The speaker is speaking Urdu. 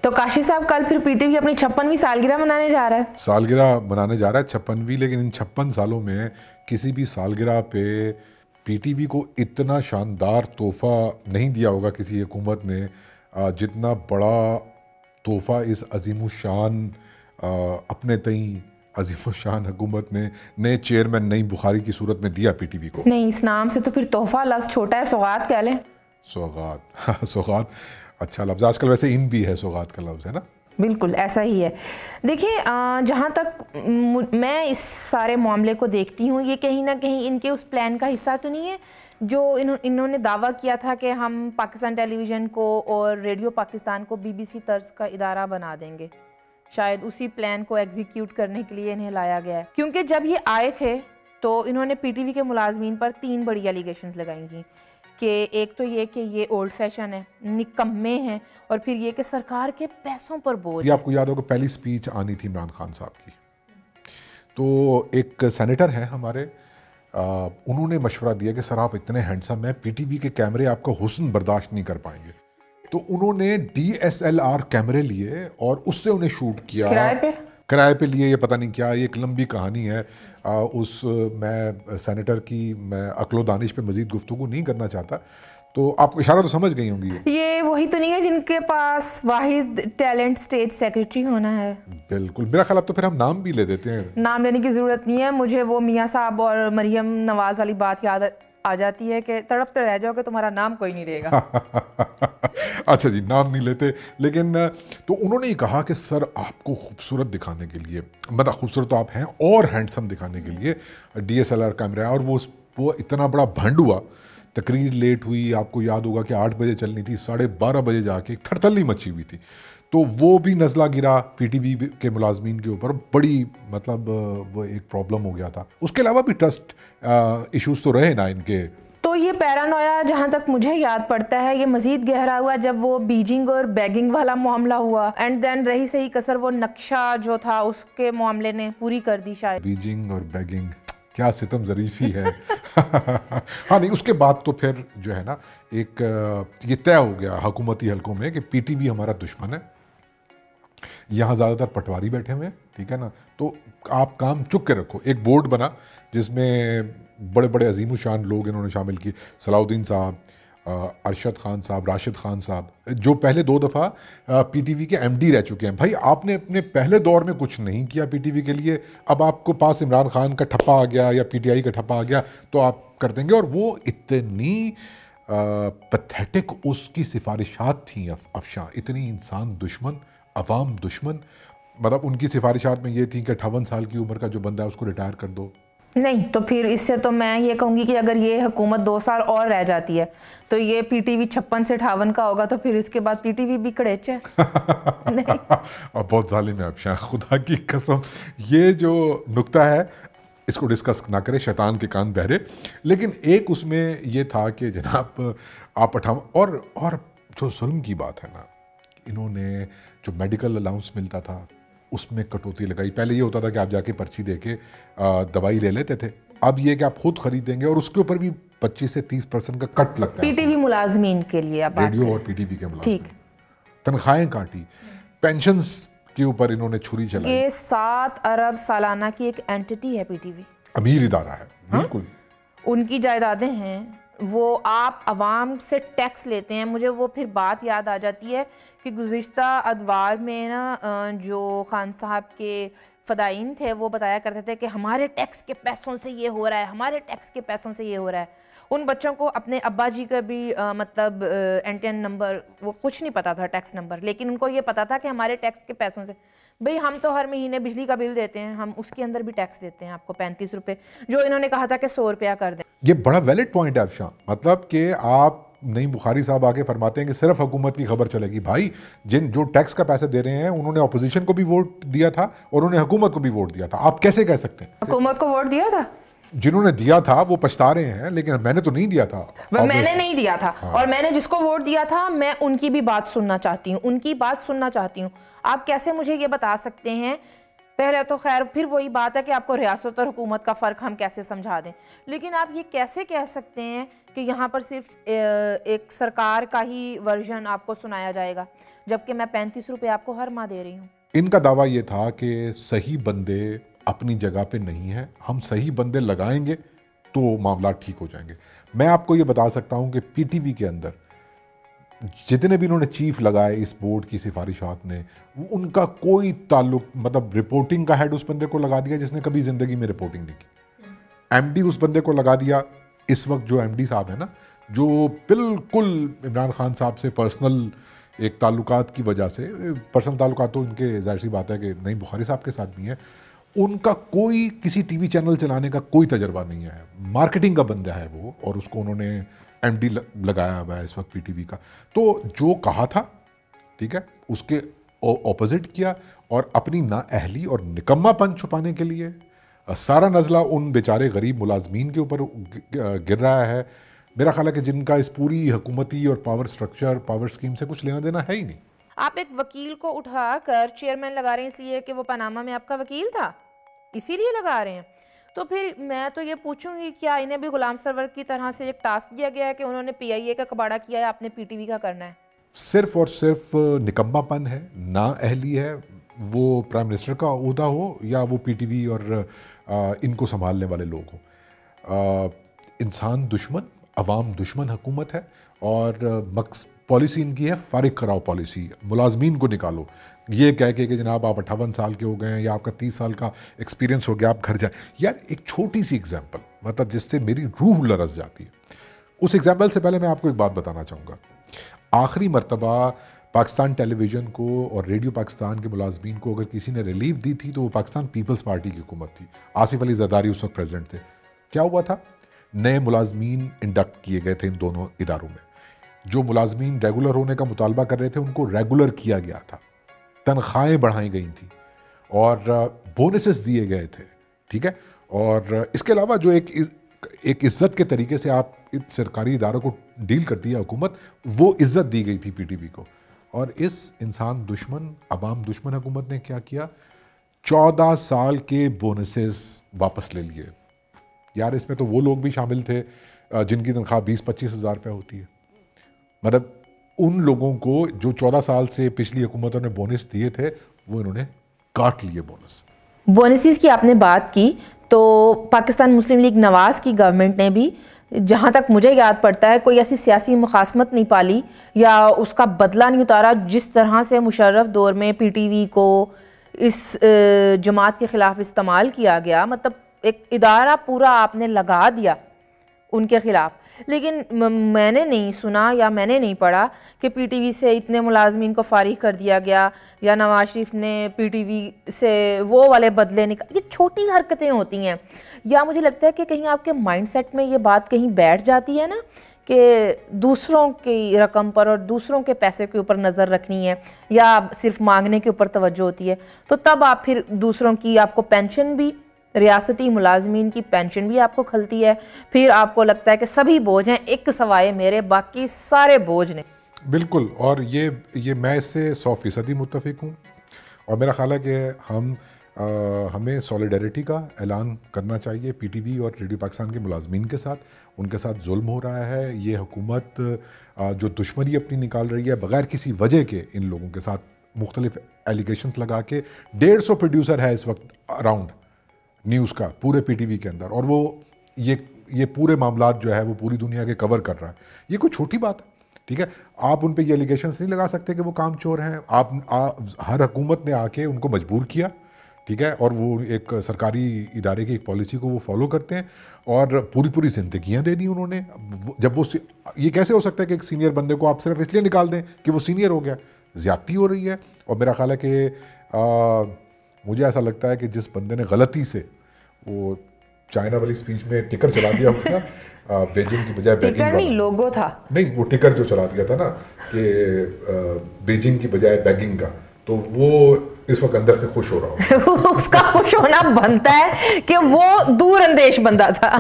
تو کاشی صاحب کل پھر پی ٹی وی اپنی 56ویں سالگرہ منانے جا رہا ہے. سالگرہ منانے جا رہا ہے 56ویں، لیکن ان 56 سالوں میں کسی بھی سالگرہ پہ پی ٹی وی کو اتنا شاندار تحفہ نہیں دیا ہوگا کسی حکومت نے جتنا بڑا تحفہ اس عظیم الشان اپنے تئیں عظیم الشان حکومت نے نئے چیئرمین نئی بخاری کی صورت میں دیا پی ٹی وی کو. نہیں، اس نام سے تو پھر تحفہ لفظ چھوٹا ہے، سوغات کہہ لیں. سوغات، سوغات اچھا لفظ، آج کل ویسے ان بھی ہے سوغات کا لفظ، ہے نا؟ بالکل ایسا ہی ہے. دیکھیں جہاں تک میں اس سارے معاملے کو دیکھتی ہوں، یہ کہیں نہ کہیں ان کے اس پلان کا حصہ تو نہیں ہے جو انہوں نے دعویٰ کیا تھا کہ ہم پاکستان ٹیلی ویژن کو اور ریڈیو پاکستان کو بی بی سی طرز کا ادارہ بنا دیں گے. شاید اسی پلان کو ایگزیکیوٹ کرنے کے لیے انہیں لایا گیا ہے، کیونکہ جب یہ آئے تھے تو انہوں نے پی ٹی وی کے ملازمین پر 3 بڑی ایلیگیشنز لگائی تھیں کہ ایک تو یہ کہ یہ اولڈ فیشن ہے، نکمے ہیں، اور پھر یہ کہ سرکار کے پیسوں پر بوجھ. یہ آپ کو یاد ہوگا پہلی سپیچ آنی تھی عمران خان صاحب کی، تو ایک سینیٹر ہیں ہمارے، انہوں نے مشورہ دیا کہ سر آپ اتنے ہینڈسم ہیں، پی ٹی وی کے کیمرے آپ کا حسن برداشت نہیں کر پائیں گے. تو انہوں نے ڈی ایس ایل آر کیمرے لیے اور اس سے انہیں شوٹ کیا کرائے پہ لیے. یہ پتہ نہیں کیا، یہ ایک لمبی کہانی ہے، میں سینیٹر کی میں عقل و دانش پہ مزید گفتگو نہیں کرنا چاہتا. تو آپ کو اشارہ تو سمجھ گئی ہوں گی. یہ وہی تو نہیں ہے جن کے پاس واحد ٹیلنٹ اسٹیٹ سیکرٹری ہونا ہے؟ بالکل، میرا خیال اب تو پھر ہم نام بھی لے دیتے ہیں. نام لینے کی ضرورت نہیں ہے، مجھے وہ میاں صاحب اور مریم نواز والی بات یاد آ جاتی ہے کہ تڑپتے رہ جاؤ کہ تمہارا نام کوئی نہیں لے گا. اچھا جی، نام نہیں لیتے، لیکن تو انہوں نے یہ کہا کہ سر آپ کو خوبصورت دکھانے کے لیے، مطلب خوبصورت تو آپ ہیں اور ہینڈسم دکھانے کے لیے D S L R camera. اور وہ اتنا بڑا بھنڈ ہوا، تقریر لیٹ ہوئی، آپ کو یاد ہوگا کہ 8 بجے چلنی تھی، 12:30 بجے جا کے تھرتھلی مچی ہوئی تھی. تو وہ بھی نزلہ گرا پی ٹی وی کے ملازمین کے اوپر، بڑی مطلب وہ ایک پرابلم ہو گیا تھا. اس کے علاوہ بھی ٹرسٹ ایشوز تو رہے نا ان کے. تو یہ پیرانویا جہاں تک مجھے یاد پڑتا ہے یہ مزید گہرا ہوا جب وہ بیجنگ اور بیگنگ والا معاملہ ہوا، اینڈ دین رہی صحیح کسر وہ نقشہ جو تھا اس کے معاملے نے پوری کر دی. شاید بیجنگ اور بیگنگ کیا ستم ظریفی ہے. ہاں نہیں، اس کے بعد تو پھر جو ہے نا ایک یہ طے ہو گیا حکومتی حلقوں میں کہ پی ٹی وی ہمارا دشمن ہے. یہاں زیادہ تر پٹواری بیٹھے ہوئے ہیں، ٹھیک ہے نا، تو آپ کام چک کے رکھو. ایک بورڈ بنا جس میں بڑے بڑے عظیم الشان لوگ انہوں نے شامل کی، صلاح الدین صاحب، ارشد خان صاحب، راشد خان صاحب، جو پہلے 2 دفعہ پی ٹی وی کے ایم ڈی رہ چکے ہیں. بھائی آپ نے اپنے پہلے دور میں کچھ نہیں کیا پی ٹی وی کے لیے، اب آپ کو پاس عمران خان کا ٹھپا آ گیا یا پی ٹی آئی کا ٹھپا آ گیا تو آپ کر دیں گے. اور وہ اتنی پتھیٹک اس کی سفارشات تھیں افشاں، اتنی انسان دشمن، عوام دشمن. مطلب ان کی سفارشات میں یہ تھی کہ 58 سال کی عمر کا جو بندہ ہے اس کو ریٹائر کر دو. نہیں تو پھر اس سے تو میں یہ کہوں گی کہ اگر یہ حکومت 2 سال اور رہ جاتی ہے تو یہ پی ٹی وی 56 سے 58 کا ہوگا، تو پھر اس کے بعد پی ٹی وی بھی کڑیچ ہے. بہت ظالم ہے افشاں، خدا کی قسم. یہ جو نکتہ ہے اس کو ڈسکس نہ کرے، شیطان کے کان بہرے. لیکن ایک اس میں یہ تھا کہ جناب آپ 58 اور جو ظلم کی بات ہے نا، انہوں نے جو میڈیکل الاؤنس ملتا تھا اس میں کٹوتی لگائی. پہلے یہ ہوتا تھا کہ آپ جا کے پرچی دے کے دوائی لے لیتے تھے، اب یہ کہ آپ خود خریدیں گے اور اس کے اوپر بھی 25 سے 30% کا کٹ لگتا ہے. پی ٹی وی ملازمین کے لیے ریڈیو اور پی ٹی وی کے ملازمین تنخواہیں کاٹی، پینشنز کے اوپر انہوں نے چھری چلائی. یہ 7 ارب سالانہ کی ایک اینٹی ہے پی ٹی وی، امیر ادارہ ہے. بالکل ان کی جائیدادیں ہیں، وہ آپ عوام سے ٹیکس لیتے ہیں. مجھے وہ پھر بات یاد آ جاتی ہے کہ گزشتہ ادوار میں نا جو خان صاحب کے فدائین تھے وہ بتایا کرتے تھے کہ ہمارے ٹیکس کے پیسوں سے یہ ہو رہا ہے، ہمارے ٹیکس کے پیسوں سے یہ ہو رہا ہے. ان بچوں کو اپنے ابا جی کا بھی مطلب NTN نمبر وہ کچھ نہیں پتا تھا، ٹیکس نمبر، لیکن ان کو یہ پتا تھا کہ ہمارے ٹیکس کے پیسوں سے. بھئی ہم تو ہر مہینے بجلی کا بل دیتے ہیں، ہم اس کے اندر بھی ٹیکس دیتے ہیں آپ کو 35 روپے، جو انہوں نے کہا تھا کہ 100 روپیہ کر دیں. یہ بڑا ویلڈ پوائنٹ ہے افشاں، مطلب کہ آپ نئی بخاری صاحب آگے فرماتے ہیں کہ صرف حکومت کی خبر چلے گی. بھائی جو ٹیکس کا پیسے دے رہے ہیں انہوں نے اپوزیشن کو بھی ووٹ دیا تھا اور انہوں نے حکومت کو بھی ووٹ دیا تھا. آپ کیسے کہہ سکتے ہیں؟ حکومت کو ووٹ دیا تھا، جنہوں نے دیا تھا وہ پچھتا رہے ہیں، لیکن میں نے تو نہیں دیا تھا. میں نے نہیں دیا تھا، اور میں نے جس کو ووٹ دیا تھا میں ان کی بھی بات سننا چاہتی ہوں، ان کی بات سننا چاہتی ہوں. آپ کیسے مجھے یہ بتا سکتے ہیں پہلے تو خیر پھر وہی بات ہے کہ آپ کو ریاست اور حکومت کا فرق ہم کیسے سمجھا دیں، لیکن آپ یہ کیسے کہہ سکتے ہیں کہ یہاں پر صرف ایک سرکار کا ہی ورژن آپ کو سنایا جائے گا جبکہ میں 35 روپے آپ کو ہر ماہ دے رہی ہوں؟ ان کا دعویٰ یہ تھا کہ صحیح بندے اپنی جگہ پہ نہیں ہیں، ہم صحیح بندے لگائیں گے تو معاملات ٹھیک ہو جائیں گے۔ میں آپ کو یہ بتا سکتا ہوں کہ پی ٹی وی کے اندر جتنے بھی انہوں نے چیف لگائے اس بورڈ کی سفارشات نے، ان کا کوئی تعلق، مطلب رپورٹنگ کا ہیڈ اس بندے کو لگا دیا جس نے کبھی زندگی میں رپورٹنگ نہیں کی، ایم ڈی اس بندے کو لگا دیا، اس وقت جو ایم ڈی صاحب ہیں نا، جو بالکل عمران خان صاحب سے پرسنل ایک تعلقات کی وجہ سے، پرسنل تعلقات تو ان کے ظاہر سی بات ہے کہ نعیم بخاری صاحب کے ساتھ بھی ہیں، ان کا کوئی کسی ٹی وی چینل چلانے کا کوئی تجربہ نہیں ہے، مارکیٹنگ کا بندہ ہے وہ، اور اس کو انہوں نے ایم ڈی لگایا ہوا ہے اس وقت پی ٹی وی کا۔ تو جو کہا تھا ٹھیک ہے اس کے اپوزٹ کیا، اور اپنی نااہلی اور نکما پن چھپانے کے لیے سارا نزلہ ان بیچارے غریب ملازمین کے اوپر گر رہا ہے۔ میرا خیال ہے کہ جن کا اس پوری حکومتی اور پاور سٹرکچر، پاور سکیم سے کچھ لینا دینا ہے ہی نہیں۔ آپ ایک وکیل کو اٹھا کر چیئرمین لگا رہے ہیں اس لیے کہ وہ پاناما میں آپ کا وکیل تھا، اسی لیے لگا رہے ہیں؟ تو پھر میں تو یہ پوچھوں گی کیا انہیں بھی غلام سرور کی طرح سے ایک ٹاسک دیا گیا ہے کہ انہوں نے پی آئی اے کا کباڑہ کیا ہے، آپ نے پی ٹی وی کا کرنا ہے؟ صرف اور صرف نکما پن ہے، نااہلی ہے، وہ پرائم منسٹر کا عہدہ ہو یا وہ پی ٹی وی اور ان کو سنبھالنے والے لوگ ہوں۔ انسان دشمن، عوام دشمن حکومت ہے، اور پالیسی ان کی ہے فارغ کراؤ پالیسی، ملازمین کو نکالو، یہ کہہ کے کہ جناب آپ 58 سال کے ہو گئے ہیں یا آپ کا 30 سال کا ایکسپیرینس ہو گیا آپ گھر جائیں۔ یار ایک چھوٹی سی ایگزامپل، مطلب جس سے میری روح لرز جاتی ہے، اس ایگزامپل سے پہلے میں آپ کو ایک بات بتانا چاہوں گا۔ آخری مرتبہ پاکستان ٹیلی ویژن کو اور ریڈیو پاکستان کے ملازمین کو اگر کسی نے ریلیف دی تھی تو وہ پاکستان پیپلز پارٹی کی حکومت تھی، آصف علی زرداری اس وقت پریزیڈنٹ تھے۔ کیا ہوا تھا؟ نئے ملازمین انڈکٹ کیے گئے تھے ان دونوں اداروں میں، جو ملازمین ریگولر ہونے کا مطالبہ کر رہے تھے ان کو ریگولر کیا گیا تھا، تنخواہیں بڑھائی گئی تھیں اور بونسز دیے گئے تھے، ٹھیک ہے۔ اور اس کے علاوہ جو ایک عزت کے طریقے سے آپ سرکاری اداروں کو ڈیل کرتی ہے حکومت، وہ عزت دی گئی تھی پی ٹی وی کو۔ اور اس انسان دشمن، عوام دشمن حکومت نے کیا کیا؟ 14 سال کے بونسز واپس لے لیے۔ یار اس میں تو وہ لوگ بھی شامل تھے جن کی تنخواہ 20-25 ہزار روپے ہوتی ہے، مطلب ان لوگوں کو جو 14 سال سے پچھلی حکومتوں نے بونس دیے تھے وہ انہوں نے کاٹ لیے بونس۔ بونسز کی آپ نے بات کی تو پاکستان مسلم لیگ نواز کی گورنمنٹ نے بھی جہاں تک مجھے یاد پڑتا ہے کوئی ایسی سیاسی مخاصمت نہیں پالی یا اس کا بدلہ نہیں اتارا جس طرح سے مشرف دور میں پی ٹی وی کو اس جماعت کے خلاف استعمال کیا گیا، مطلب ایک ادارہ پورا آپ نے لگا دیا ان کے خلاف۔ لیکن میں نے نہیں سنا یا میں نے نہیں پڑھا کہ پی ٹی وی سے اتنے ملازمین کو فارغ کر دیا گیا یا نواز شریف نے پی ٹی وی سے وہ والے بدلے یہ چھوٹی حرکتیں ہوتی ہیں، یا مجھے لگتا ہے کہ کہیں آپ کے مائنڈ سیٹ میں یہ بات کہیں بیٹھ جاتی ہے نا کہ دوسروں کی رقم پر اور دوسروں کے پیسے کے اوپر نظر رکھنی ہے یا صرف مانگنے کے اوپر توجہ ہوتی ہے، تو تب آپ پھر دوسروں کی، آپ کو پینشن بھی، ریاستی ملازمین کی پینشن بھی آپ کو کھلتی ہے، پھر آپ کو لگتا ہے کہ سبھی بوجھ ہیں ایک سوائے میرے، باقی سارے بوجھ نے۔ بالکل، اور یہ میں اس سے 100% متفق ہوں، اور میرا خیال ہے کہ ہمیں سولیڈیرٹی کا اعلان کرنا چاہیے پی ٹی وی اور ریڈیو پاکستان کے ملازمین کے ساتھ۔ ان کے ساتھ ظلم ہو رہا ہے، یہ حکومت جو دشمنی اپنی نکال رہی ہے بغیر کسی وجہ کے، ان لوگوں کے ساتھ مختلف ایلیگیشنز لگا کے 150 پروڈیوسر ہے اس وقت اراؤنڈ نیوز کا پورے پی ٹی وی کے اندر، اور وہ یہ پورے معاملات جو ہے وہ پوری دنیا کے کور کر رہا ہے۔ یہ کوئی چھوٹی بات ہے، ٹھیک ہے؟ آپ ان پہ یہ ایلیگیشنز نہیں لگا سکتے کہ وہ کام چور ہیں۔ ہر حکومت نے آ کے ان کو مجبور کیا، ٹھیک ہے، اور وہ ایک سرکاری ادارے کی ایک پالیسی کو وہ فالو کرتے ہیں، اور پوری زندگیاں دے دی انہوں نے۔ جب وہ یہ کیسے ہو سکتا ہے کہ ایک سینئر بندے کو آپ صرف اس لیے نکال دیں کہ وہ سینئر ہو گیا؟ زیادتی ہو رہی ہے۔ اور میرا خیال ہے کہ مجھے ایسا لگتا ہے کہ جس بندے نے غلطی سے وہ چائنا والی سپیچ میں ٹکر چلا دیا ہوگا بیجنگ کی بجائے بیگنگ ٹکر نہیں، لوگو تھا، نہیں وہ ٹکر جو چلا دیا تھا نا کہ بیجنگ کی بجائے بیگنگ کا، تو وہ اس وقت اندر سے خوش ہو رہا ہوں۔ اس کا خوش ہونا بنتا ہے کہ وہ دور اندیش بندہ تھا۔